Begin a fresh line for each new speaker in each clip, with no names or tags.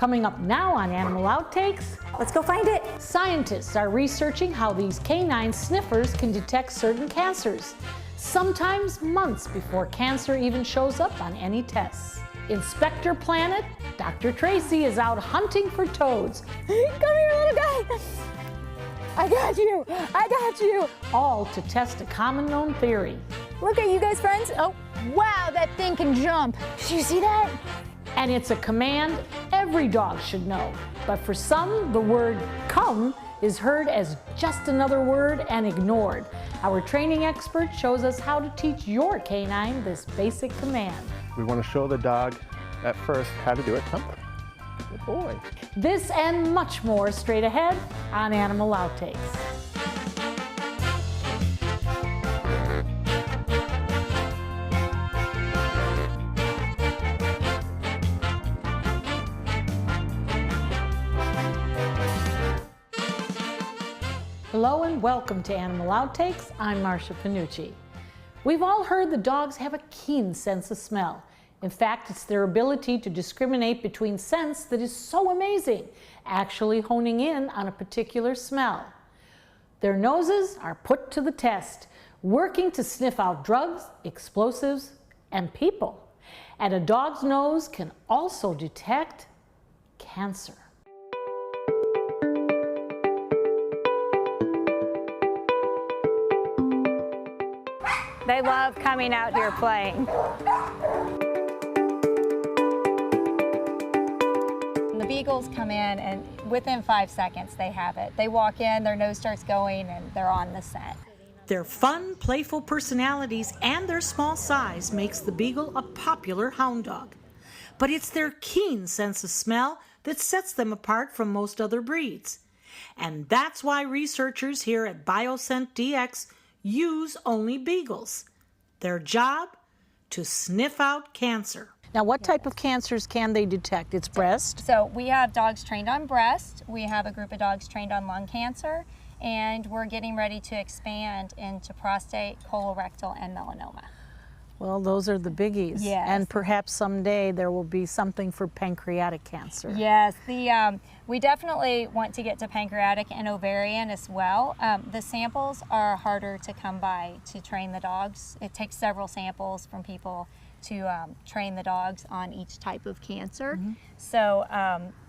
Coming up now on Animal Outtakes,
let's go find it.
Scientists are researching how these canine sniffers can detect certain cancers, sometimes months before cancer even shows up on any tests. Inspector Planet, Dr. Tracy is out hunting for toads.
Come here, little guy. I got you. I got you.
All to test a common known theory.
Look at you guys, friends. Oh, wow, that thing can jump. Did you see that?
And it's a command every dog should know. But for some, the word come is heard as just another word and ignored. Our training expert shows us how to teach your canine this basic command.
We want to show the dog at first how to do it. Come. Good boy.
This and much more straight ahead on Animal Outtakes. Hello and welcome to Animal Outtakes. I'm Marcia Panucci. We've all heard that dogs have a keen sense of smell. In fact, it's their ability to discriminate between scents that is so amazing, actually honing in on a particular smell. Their noses are put to the test, working to sniff out drugs, explosives, and people. And a dog's nose can also detect cancer.
They love coming out here playing. The beagles come in and within 5 seconds they have it. They walk in, their nose starts going, and they're on the scent.
Their fun, playful personalities and their small size makes the beagle a popular hound dog. But it's their keen sense of smell that sets them apart from most other breeds. And that's why researchers here at BioScent DX use only beagles. Their job? To sniff out cancer. Now, what type of cancers can they detect? It's breast?
So we have dogs trained on breast. We have a group of dogs trained on lung cancer. And we're getting ready to expand into prostate, colorectal, and melanoma.
Well, those are the biggies.
Yes.
And perhaps someday there will be something for pancreatic cancer.
Yes, we definitely want to get to pancreatic and ovarian as well. The samples are harder to come by to train the dogs. It takes several samples from people to train the dogs on each type of cancer. Mm-hmm. So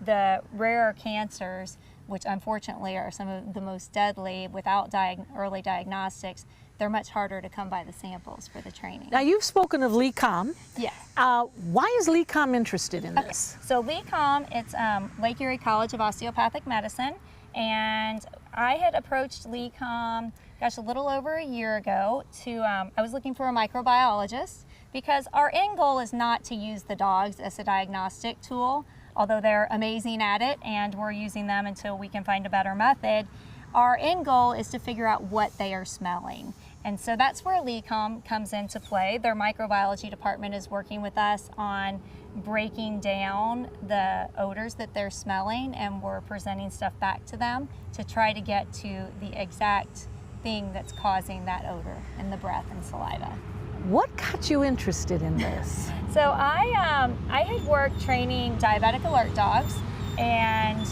the rarer cancers, which unfortunately are some of the most deadly without early diagnostics, they're much harder to come by the samples for the training.
Now, you've spoken of LECOM.
Yes.
Why is LECOM interested in this?
So LECOM, it's Lake Erie College of Osteopathic Medicine, and I had approached LECOM, gosh, a little over a year ago I was looking for a microbiologist because our end goal is not to use the dogs as a diagnostic tool, although they're amazing at it and we're using them until we can find a better method. Our end goal is to figure out what they are smelling. And so that's where LECOM comes into play. Their microbiology department is working with us on breaking down the odors that they're smelling, and we're presenting stuff back to them to try to get to the exact thing that's causing that odor in the breath and saliva.
What got you interested in this?
So I had worked training diabetic alert dogs, and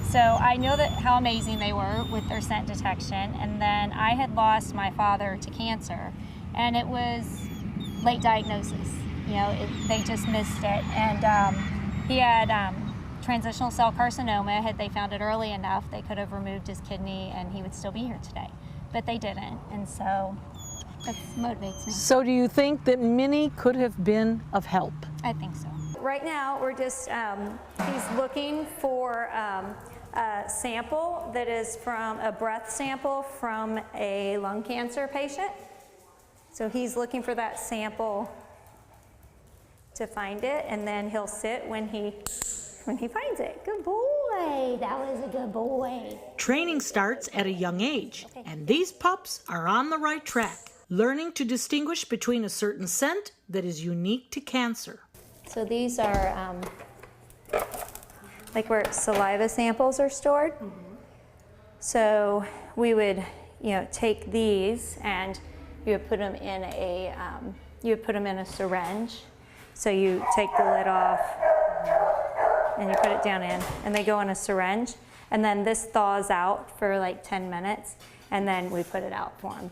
so I know how amazing they were with their scent detection, and then I had lost my father to cancer, and it was late diagnosis. You know, they just missed it, and he had transitional cell carcinoma. Had they found it early enough, they could have removed his kidney, and he would still be here today, but they didn't, and so that motivates me.
So do you think that Minnie could have been of help?
I think so.
Right now, we're just, he's looking for a sample that is from a breath sample from a lung cancer patient. So he's looking for that sample to find it, and then he'll sit when he finds it. Good boy, that was a good boy.
Training starts at a young age, and these pups are on the right track, learning to distinguish between a certain scent that is unique to cancer.
So these are like where saliva samples are stored. Mm-hmm. So we would, take these and you would put them in a syringe. So you take the lid off, and you put it down in, and they go in a syringe, and then this thaws out for like 10 minutes, and then we put it out for them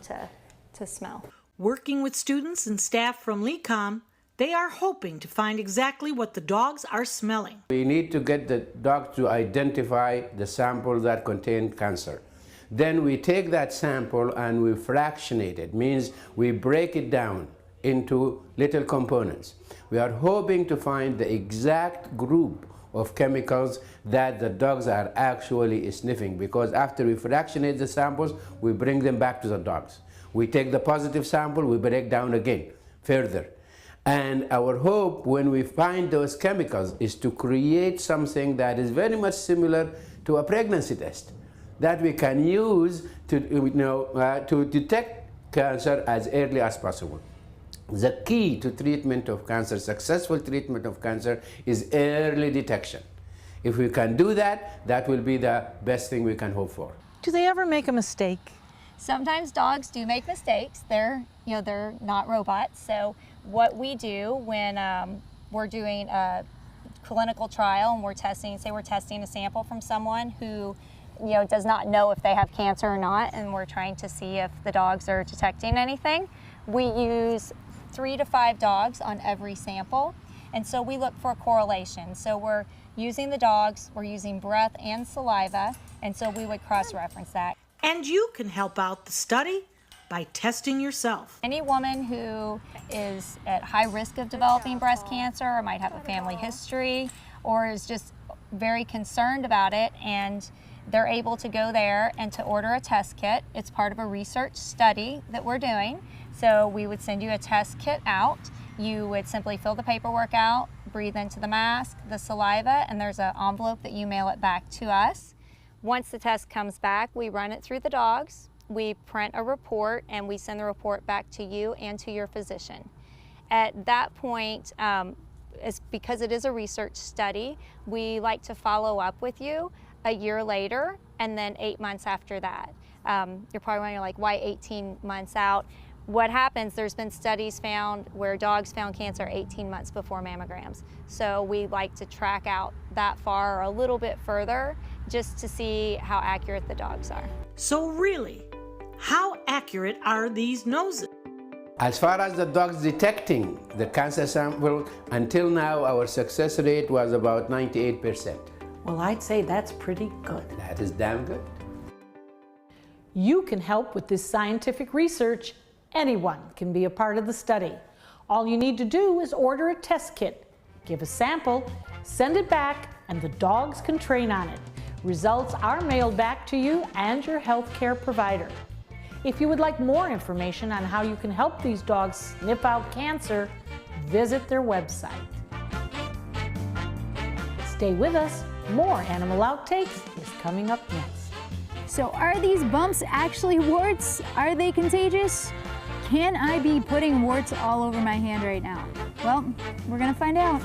to smell.
Working with students and staff from LECOM, they are hoping to find exactly what the dogs are smelling.
We need to get the dog to identify the sample that contained cancer. Then we take that sample and we fractionate it, means we break it down into little components. We are hoping to find the exact group of chemicals that the dogs are actually sniffing, because after we fractionate the samples, we bring them back to the dogs. We take the positive sample, we break down again further. And our hope when we find those chemicals is to create something that is very much similar to a pregnancy test that we can use to, to detect cancer as early as possible. The key to treatment of cancer, successful treatment of cancer, is early detection. If we can do that, that will be the best thing we can hope for.
Do they ever make a mistake?
Sometimes dogs do make mistakes. They're not robots. So what we do when we're doing a clinical trial and we're testing a sample from someone who does not know if they have cancer or not, and we're trying to see if the dogs are detecting anything, we use 3 to 5 dogs on every sample, and so we look for a correlation. So we're using the dogs, we're using breath and saliva, and so we would cross-reference that.
And you can help out the study by testing yourself.
Any woman who is at high risk of developing breast cancer or might have a family history or is just very concerned about it, and they're able to go there and to order a test kit. It's part of a research study that we're doing. So we would send you a test kit out. You would simply fill the paperwork out, breathe into the mask, the saliva, and there's an envelope that you mail it back to us. Once the test comes back, we run it through the dogs, we print a report, and we send the report back to you and to your physician. At that point, because it is a research study, we like to follow up with you a year later and then 8 months after that. You're probably wondering, like, why 18 months out? What happens, there's been studies found where dogs found cancer 18 months before mammograms. So we like to track out that far or a little bit further just to see how accurate the dogs are.
So really, how accurate are these noses?
As far as the dogs detecting the cancer sample, until now our success rate was about 98%.
Well, I'd say that's pretty good.
That is damn good.
You can help with this scientific research. Anyone can be a part of the study. All you need to do is order a test kit, give a sample, send it back, and the dogs can train on it. Results are mailed back to you and your healthcare provider. If you would like more information on how you can help these dogs sniff out cancer, visit their website. Stay with us. More Animal Outtakes is coming up next.
So are these bumps actually warts? Are they contagious? Can I be putting warts all over my hand right now? Well, we're gonna find out.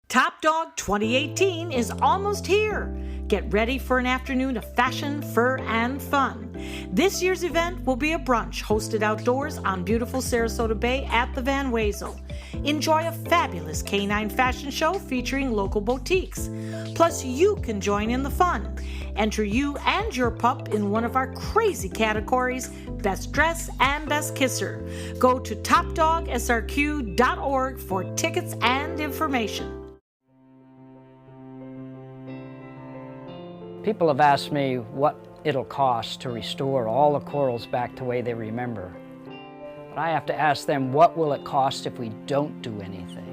Top Dog 2018 is almost here. Get ready for an afternoon of fashion, fur, and fun. This year's event will be a brunch hosted outdoors on beautiful Sarasota Bay at the Van Wezel. Enjoy a fabulous canine fashion show featuring local boutiques. Plus, you can join in the fun. Enter you and your pup in one of our crazy categories, Best Dress and Best Kisser. Go to topdogsrq.org for tickets and information.
People have asked me what it'll cost to restore all the corals back the way they remember. But I have to ask them, what will it cost if we don't do anything?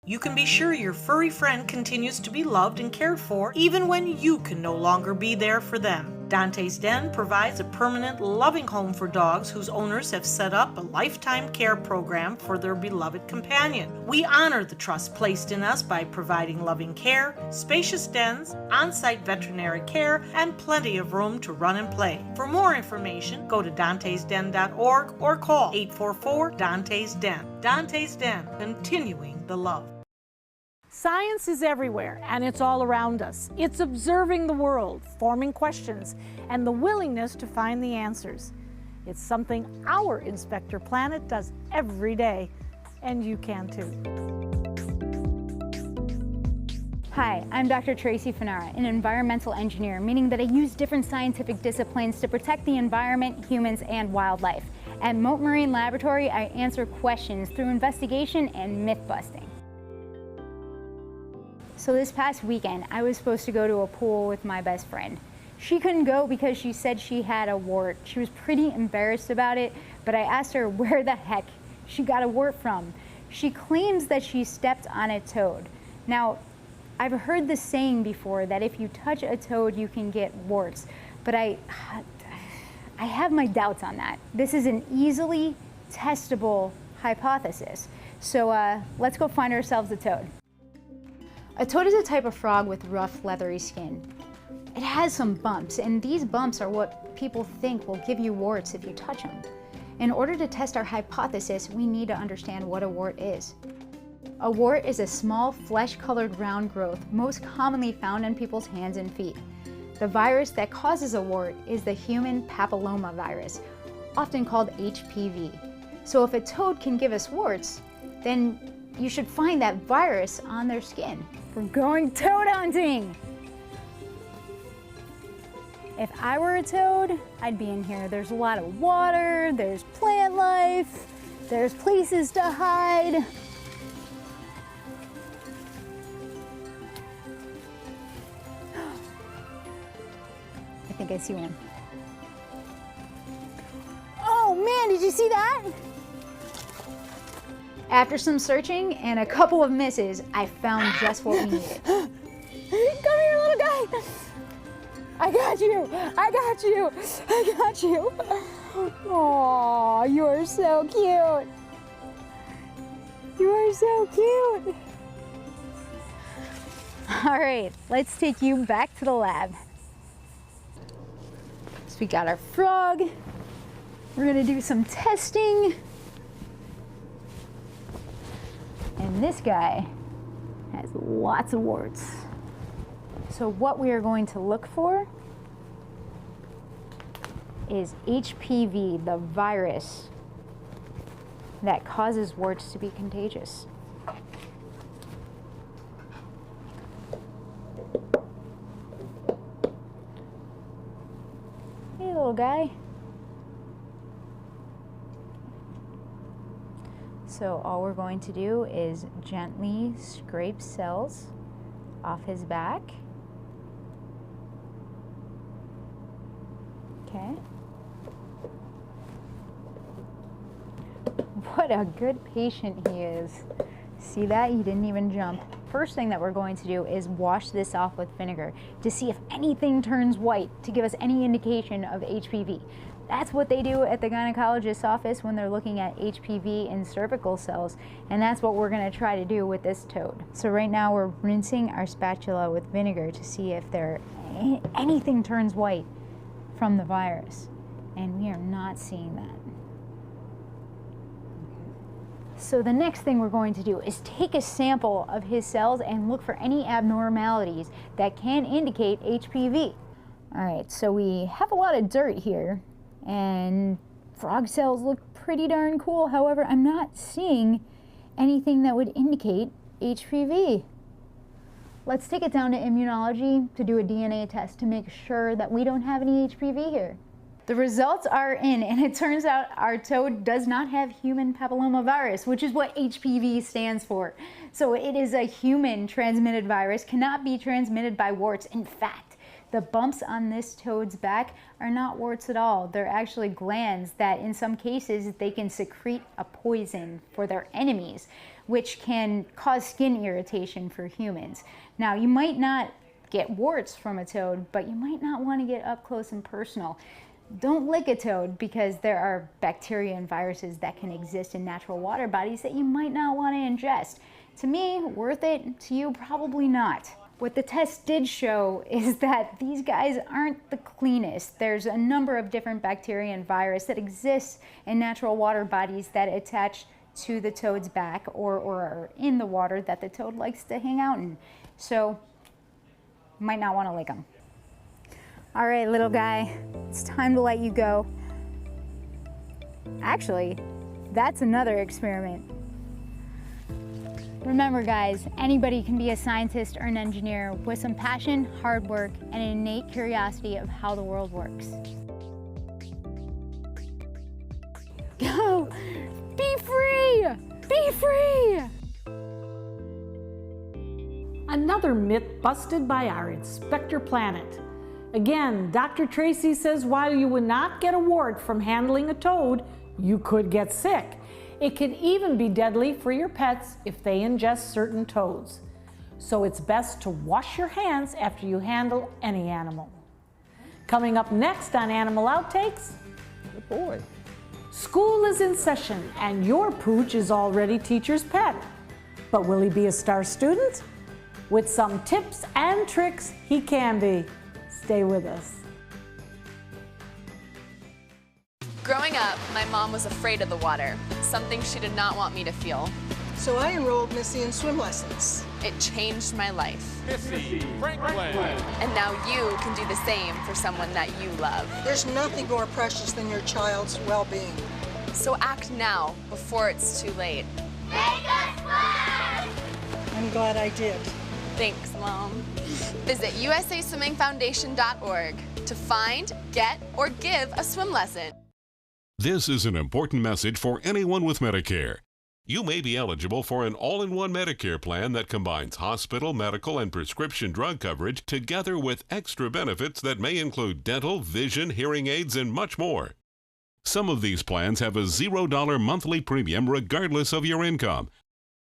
You can be sure your furry friend continues to be loved and cared for even when you can no longer be there for them. Dantes Den provides a permanent, loving home for dogs whose owners have set up a lifetime care program for their beloved companion. We honor the trust placed in us by providing loving care, spacious dens, on-site veterinary care, and plenty of room to run and play. For more information, go to dantesden.org or call 844-DANTES-DEN. Dantes Den, continuing the love. Science is everywhere, and it's all around us. It's observing the world, forming questions, and the willingness to find the answers. It's something our Inspector Planet does every day, and you can too.
Hi, I'm Dr. Tracy, an environmental engineer, meaning that I use different scientific disciplines to protect the environment, humans, and wildlife. At Moat Marine Laboratory, I answer questions through investigation and myth-busting. So this past weekend, I was supposed to go to a pool with my best friend. She couldn't go because she said she had a wart. She was pretty embarrassed about it, but I asked her where the heck she got a wart from. She claims that she stepped on a toad. Now, I've heard the saying before that if you touch a toad, you can get warts, but I have my doubts on that. This is an easily testable hypothesis. So let's go find ourselves a toad. A toad is a type of frog with rough, leathery skin. It has some bumps, and these bumps are what people think will give you warts if you touch them. In order to test our hypothesis, we need to understand what a wart is. A wart is a small, flesh-colored round growth, most commonly found in people's hands and feet. The virus that causes a wart is the human papillomavirus, often called HPV. So if a toad can give us warts, then you should find that virus on their skin. We're going toad hunting! If I were a toad, I'd be in here. There's a lot of water, there's plant life, there's places to hide. I think I see one. Oh man, did you see that? After some searching and a couple of misses, I found just what we needed. Come here, little guy. I got you. I got you. I got you. Oh, you are so cute. You are so cute. All right, let's take you back to the lab. So we got our frog. We're gonna do some testing. And this guy has lots of warts. So what we are going to look for is HPV, the virus that causes warts to be contagious. Hey, little guy. So all we're going to do is gently scrape cells off his back. Okay. What a good patient he is. See that? He didn't even jump. First thing that we're going to do is wash this off with vinegar to see if anything turns white, to give us any indication of HPV. That's what they do at the gynecologist's office when they're looking at HPV in cervical cells, and that's what we're going to try to do with this toad. So right now we're rinsing our spatula with vinegar to see if anything turns white from the virus, and we are not seeing that. So the next thing we're going to do is take a sample of his cells and look for any abnormalities that can indicate HPV. All right, so we have a lot of dirt here, and frog cells look pretty darn cool. However, I'm not seeing anything that would indicate HPV. Let's take it down to immunology to do a DNA test to make sure that we don't have any HPV here. The results are in, and it turns out our toad does not have human papillomavirus, which is what HPV stands for. So it is a human transmitted virus, cannot be transmitted by warts. In fact, the bumps on this toad's back are not warts at all. They're actually glands that in some cases they can secrete a poison for their enemies, which can cause skin irritation for humans. Now, you might not get warts from a toad, but you might not want to get up close and personal. Don't lick a toad because there are bacteria and viruses that can exist in natural water bodies that you might not want to ingest. To me, worth it. To you, probably not. What the test did show is that these guys aren't the cleanest. There's a number of different bacteria and virus that exist in natural water bodies that attach to the toad's back or are in the water that the toad likes to hang out in. So, you might not want to lick them. All right, little guy, it's time to let you go. Actually, that's another experiment. Remember guys, anybody can be a scientist or an engineer with some passion, hard work, and an innate curiosity of how the world works. Go! Be free! Be free!
Another myth busted by our Inspector Planet. Again, Dr. Tracy says while you would not get a wart from handling a toad, you could get sick. It can even be deadly for your pets if they ingest certain toads. So it's best to wash your hands after you handle any animal. Coming up next on Animal Outtakes,
Good boy.
school is in session and your pooch is already teacher's pet. But will he be a star student? With some tips and tricks, he can be. Stay with us.
Growing up, my mom was afraid of the water, something she did not want me to feel.
So I enrolled Missy in swim lessons.
It changed my life.
Missy Franklin.
And now you can do the same for someone that you love.
There's nothing more precious than your child's well-being.
So act now, before it's too late.
Make us fly!
I'm glad I did.
Thanks, Mom. Visit usaswimmingfoundation.org to find, get, or give a swim lesson.
This is an important message for anyone with Medicare. You may be eligible for an all-in-one Medicare plan that combines hospital, medical, and prescription drug coverage together with extra benefits that may include dental, vision, hearing aids, and much more. Some of these plans have a $0 monthly premium regardless of your income.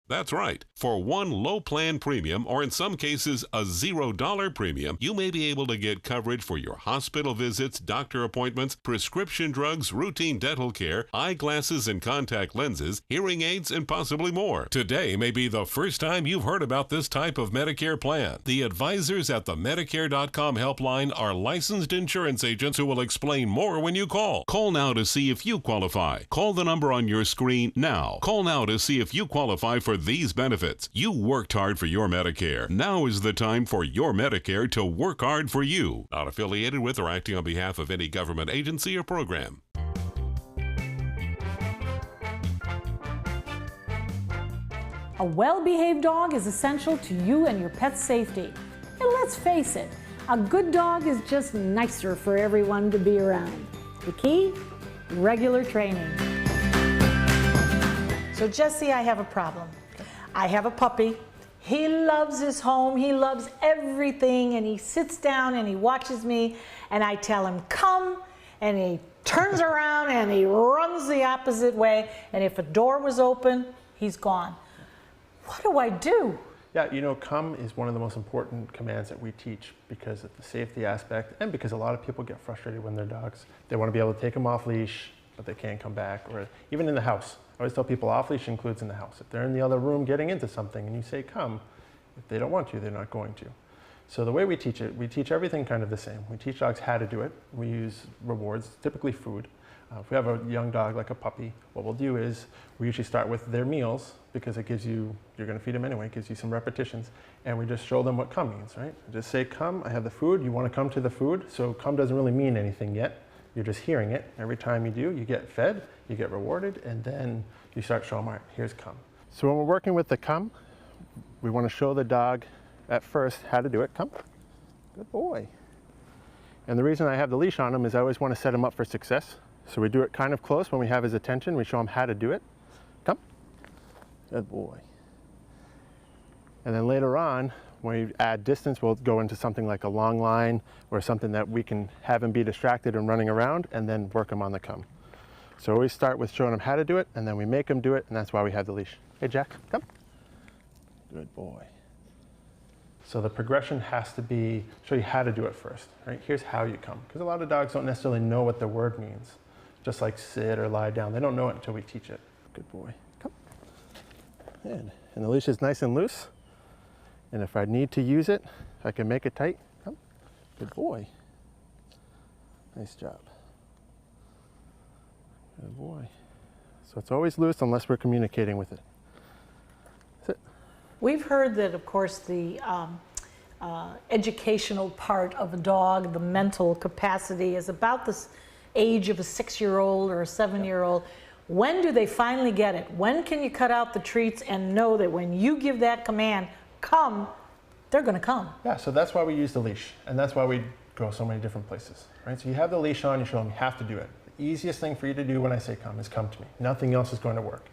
That's right. For one low plan premium, or in some cases a $0 premium, you may be able to get coverage for your hospital visits, doctor appointments, prescription drugs, routine dental care, eyeglasses and contact lenses, hearing aids, and possibly more. Today may be the first time you've heard about this type of Medicare plan. The advisors at the Medicare.com helpline are licensed insurance agents who will explain more when you call. Call now to see if you qualify. Call the number on your screen now. Call now to see if you qualify for these benefits. You worked hard for your Medicare. Now is the time for your Medicare to work hard for you. Not affiliated with or acting on behalf of any government agency or program.
A well-behaved dog is essential to you and your pet's safety. And let's face it, a good dog is just nicer for everyone to be around. The key? Regular training. So Jesse, I have a problem. I have a puppy. He loves his home, he loves everything, and he sits down and he watches me, and I tell him, come, and he turns around and he runs the opposite way, and if a door was open, he's gone. What do I do?
Yeah, you know, come is one of the most important commands that we teach because of the safety aspect and because a lot of people get frustrated when they're dogs. They want to be able to take them off leash, but they can't come back, or even in the house. I always tell people off leash includes in the house. If they're in the other room getting into something and you say come, if they don't want to, they're not going to. So the way we teach it, we teach everything kind of the same. We teach dogs how to do it. We use rewards, typically food. If we have a young dog like a puppy, what we'll do is we usually start with their meals because it gives you, you're going to feed them anyway, it gives you some repetitions, and we just show them what come means, right? Just say come, I have the food, you want to come to the food, so come doesn't really mean anything yet. You're just hearing it. Every time you do, you get fed, you get rewarded, and then you start showing them, all right, here's come. So when we're working with the come, we want to show the dog at first how to do it. Come, good boy. And the reason I have the leash on him is I always want to set him up for success. So we do it kind of close when we have his attention. We show him how to do it. Come, good boy. And then later on, when we add distance, we'll go into something like a long line or something that we can have him be distracted and running around and then work him on the come. So we start with showing him how to do it and then we make him do it, and that's why we have the leash. Hey Jack, come. Good boy. So the progression has to be, show you how to do it first, right? Here's how you come. Because a lot of dogs don't necessarily know what the word means. Just like sit or lie down. They don't know it until we teach it. Good boy. Come. Good. And the leash is nice and loose. And if I need to use it, I can make it tight. Come. Good boy. Nice job. Good boy. So it's always loose unless we're communicating with it. Sit.
We've heard that, of course, the educational part of a dog, the mental capacity, is about the age of a 6-year-old or a 7-year-old. When do they finally get it? When can you cut out the treats and know that when you give that command, come, they're going to come?
Yeah, so that's why we use the leash, and that's why we go so many different places, right? So you have the leash on, you show them you have to do it. The easiest thing for you to do when I say come is come to me. Nothing else is going to work.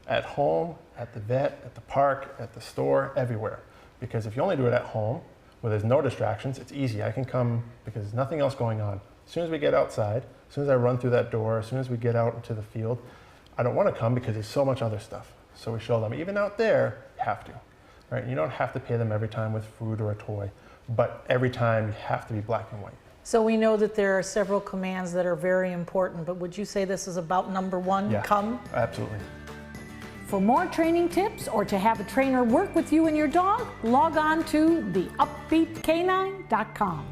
At home, at the vet, at the park, at the store, everywhere. Because if you only do it at home, where there's no distractions, it's easy. I can come because there's nothing else going on. As soon as we get outside, as soon as I run through that door, as soon as we get out into the field, I don't want to come because there's so much other stuff. So we show them, even out there, you have to. Right? You don't have to pay them every time with food or a toy, but every time you have to be black and white.
So we know that there are several commands that are very important, but would you say this is about number one,
Yeah,
come?
absolutely.
For more training tips or to have a trainer work with you and your dog, log on to theupbeatcanine.com.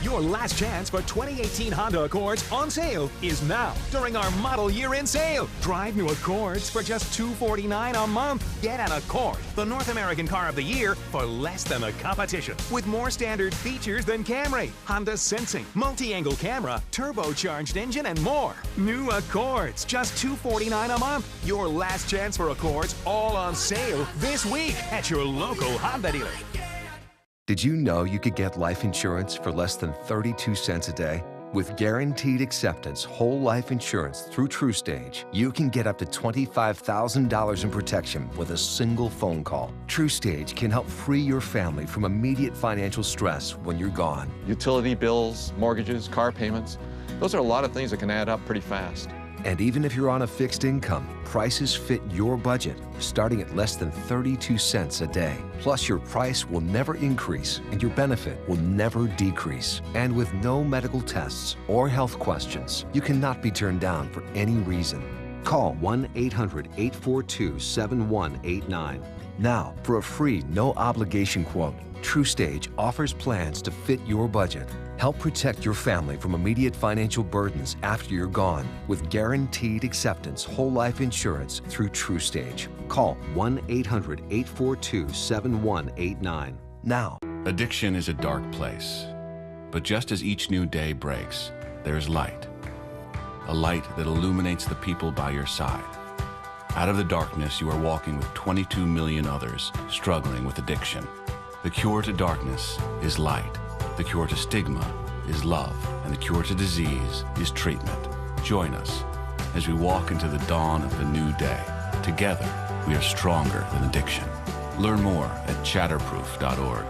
Your last chance for 2018 Honda Accords on sale is now during our model year-end sale. Drive new Accords for just $249 a month. Get an Accord, the North American car of the year, for less than the competition. With more standard features than Camry, Honda sensing, multi-angle camera, turbocharged engine, and more. New Accords, just $249 a month. Your last chance for Accords, all on sale this week at your local Honda dealer.
Did you know you could get life insurance for less than 32 cents a day? With guaranteed acceptance whole life insurance through TrueStage, you can get up to $25,000 in protection with a single phone call. TrueStage can help free your family from immediate financial stress when you're gone.
Utility bills, mortgages, car payments, those are a lot of things that can add up pretty fast.
And even if you're on a fixed income, prices fit your budget, starting at less than 32 cents a day. Plus, your price will never increase and your benefit will never decrease. And with no medical tests or health questions, you cannot be turned down for any reason. Call 1-800-842-7189 now for a free, no-obligation quote. TrueStage offers plans to fit your budget. Help protect your family from immediate financial burdens after you're gone with guaranteed acceptance whole life insurance through TrueStage. Call 1-800-842-7189 now.
Addiction is a dark place, but just as each new day breaks, there's light. A light that illuminates the people by your side. Out of the darkness, you are walking with 22 million others struggling with addiction. The cure to darkness is light. The cure to stigma is love, and the cure to disease is treatment. Join us as we walk into the dawn of the new day. Together, we are stronger than addiction. Learn more at chatterproof.org.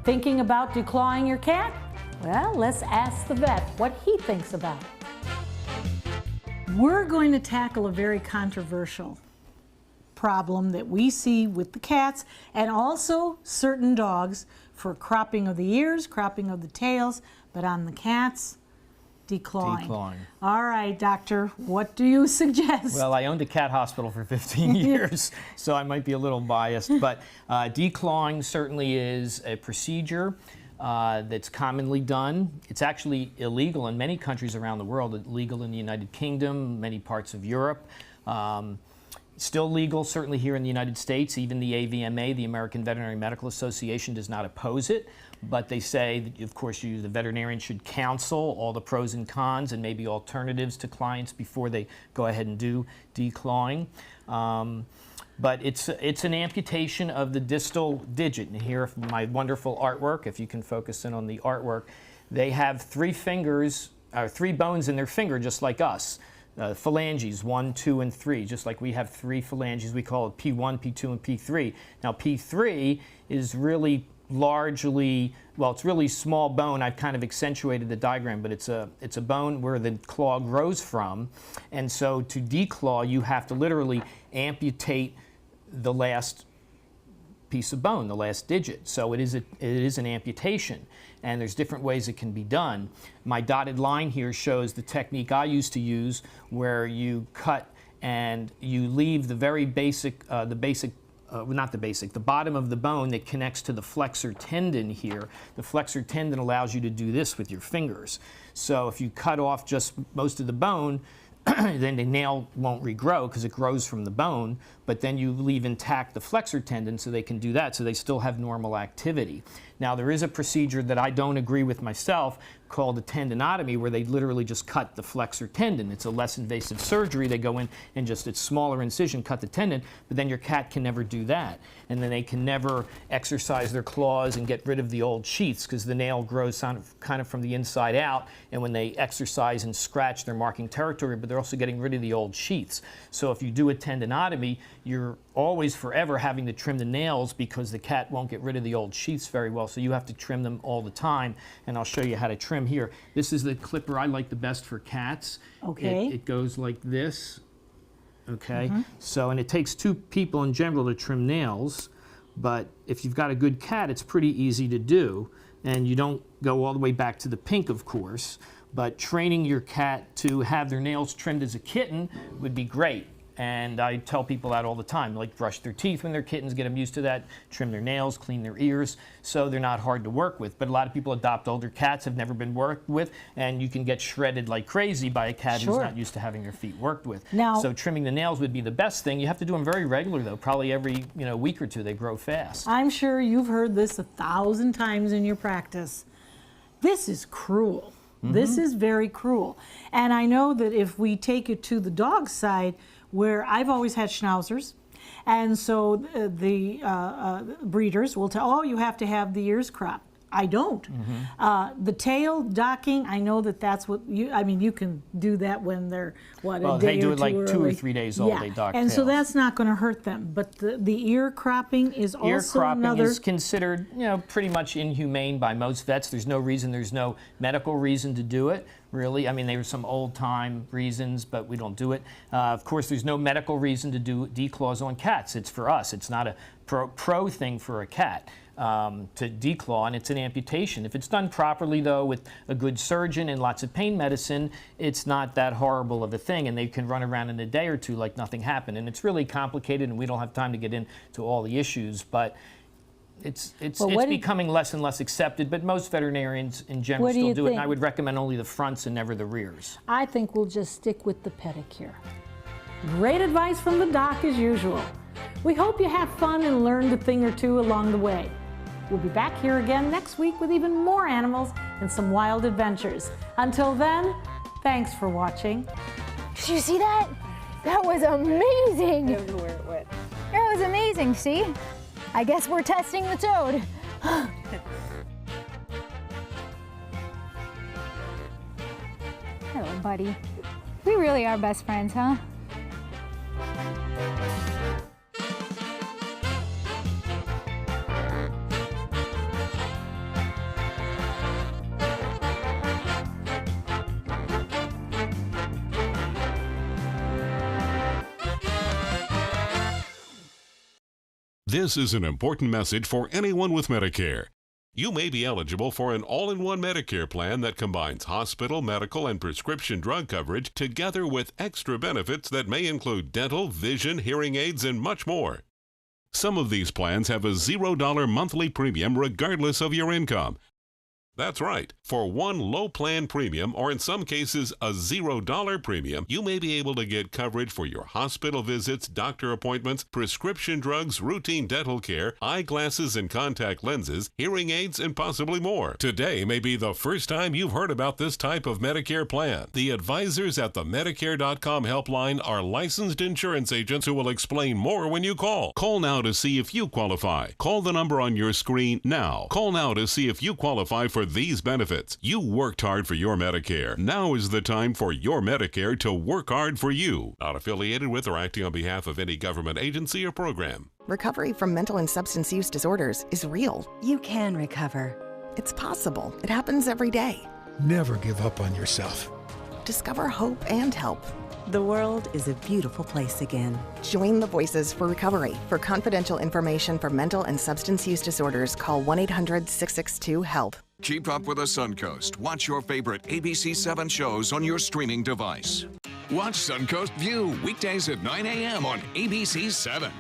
Thinking about declawing your cat? Well, let's ask the vet what he thinks about it. We're going to tackle a very controversial problem that we see with the cats and also certain dogs for cropping of the ears, cropping of the tails, but on the cats, declawing.
Declawing.
All right, doctor, what do you suggest?
Well, I owned a cat hospital for 15 years, so I might be a little biased, but declawing certainly is a procedure that's commonly done. It's actually illegal in many countries around the world, illegal in the United Kingdom, many parts of Europe. Still legal, certainly here in the United States. Even the AVMA, the American Veterinary Medical Association, does not oppose it, but they say that, of course, the veterinarian should counsel all the pros and cons and maybe alternatives to clients before they go ahead and do declawing. But it's an amputation of the distal digit. And here, my wonderful artwork, if you can focus in on the artwork, they have three bones in their finger, just like us. Phalanges, 1, 2, and 3, just like we have 3 phalanges. We call it P1, P2, and P3. Now, P3 is really largely, well, it's really small bone. I've kind of accentuated the diagram, but it's a bone where the claw grows from. And so to declaw, you have to literally amputate the last piece of bone, the last digit. So it is an amputation, and there's different ways it can be done. My dotted line here shows the technique I used to use, where you cut and you leave the very basic, the bottom of the bone that connects to the flexor tendon here. The flexor tendon allows you to do this with your fingers. So if you cut off just most of the bone, then the nail won't regrow because it grows from the bone, but then you leave intact the flexor tendon so they can do that, so they still have normal activity. Now, there is a procedure that I don't agree with myself called a tendinotomy, where they literally just cut the flexor tendon. It's a less invasive surgery. They go in and just, it's smaller incision, cut the tendon, but then your cat can never do that. And then they can never exercise their claws and get rid of the old sheaths, because the nail grows kind of from the inside out, and when they exercise and scratch, they're marking territory, but they're also getting rid of the old sheaths. So if you do a tendinotomy, you're always forever having to trim the nails because the cat won't get rid of the old sheaths very well, so you have to trim them all the time, and I'll show you how to trim here. This is the clipper I like the best for cats.
Okay.
It goes like this, okay? So, and it takes two people in general to trim nails, but if you've got a good cat, it's pretty easy to do, and you don't go all the way back to the pink, of course, but training your cat to have their nails trimmed as a kitten would be great. And I tell people that all the time, like brush their teeth when they're kittens, get them used to that, trim their nails, clean their ears, so they're not hard to work with. But a lot of people adopt older cats, have never been worked with, and you can get shredded like crazy by a cat who's not used to having their feet worked with.
Now,
so trimming the nails would be the best thing. You have to do them very regular, though, probably every week or two. They grow fast.
I'm sure you've heard this 1,000 times in your practice. This is cruel. This is very cruel. And I know that if we take it to the dog side, where I've always had schnauzers, and so the breeders will tell, oh, you have to have the ears cropped. I don't. The tail docking, I know that that's what you, I mean, you can do that when they're, what, a day
they do
or
it like
early.
2 or 3 days old, they dock
and
tails.
so that's not going to hurt them. But the ear cropping is also
Ear cropping
another.
is considered, pretty much inhumane by most vets. There's no reason, there's no medical reason to do it, really. I mean, there are some old-time reasons, but we don't do it. Of course, there's no medical reason to do declaws on cats. It's for us. It's not a pro thing for a cat. To declaw, and it's an amputation. If it's done properly, though, with a good surgeon and lots of pain medicine, it's not that horrible of a thing, and they can run around in a day or two like nothing happened. And it's really complicated, and we don't have time to get into all the issues, but it's becoming less and less accepted, but most veterinarians in general still do it, and I would recommend only the fronts and never the rears.
I think we'll just stick with the pedicure. Great advice from the doc as usual. We hope you have fun and learned a thing or two along the way. We'll be back here again next week with even more animals and some wild adventures. Until then, thanks for watching.
Did you see that? That was amazing.
I don't know where it went.
That was amazing, see? I guess we're testing the toad. Hello, buddy. We really are best friends, huh?
This is an important message for anyone with Medicare. You may be eligible for an all-in-one Medicare plan that combines hospital, medical, and prescription drug coverage together with extra benefits that may include dental, vision, hearing aids, and much more. Some of these plans have a $0 monthly premium regardless of your income. That's right. For one low plan premium, or in some cases a $0 premium, you may be able to get coverage for your hospital visits, doctor appointments, prescription drugs, routine dental care, eyeglasses and contact lenses, hearing aids, and possibly more. Today may be the first time you've heard about this type of Medicare plan. The advisors at the Medicare.com helpline are licensed insurance agents who will explain more when you call. Call now to see if you qualify. Call the number on your screen now. Call now to see if you qualify for for these benefits. You worked hard for your Medicare. Now is the time for your Medicare to work hard for you. Not affiliated with or acting on behalf of any government agency or program.
Recovery from mental and substance use disorders is real.
You can recover.
It's possible. It happens every day.
Never give up on yourself.
Discover hope and help.
The world is a beautiful place again.
Join the Voices for Recovery. For confidential information for mental and substance use disorders, call 1-800-662-HELP.
Keep up with the Suncoast. Watch your favorite ABC7 shows on your streaming device. Watch Suncoast View weekdays at 9 a.m. on ABC7.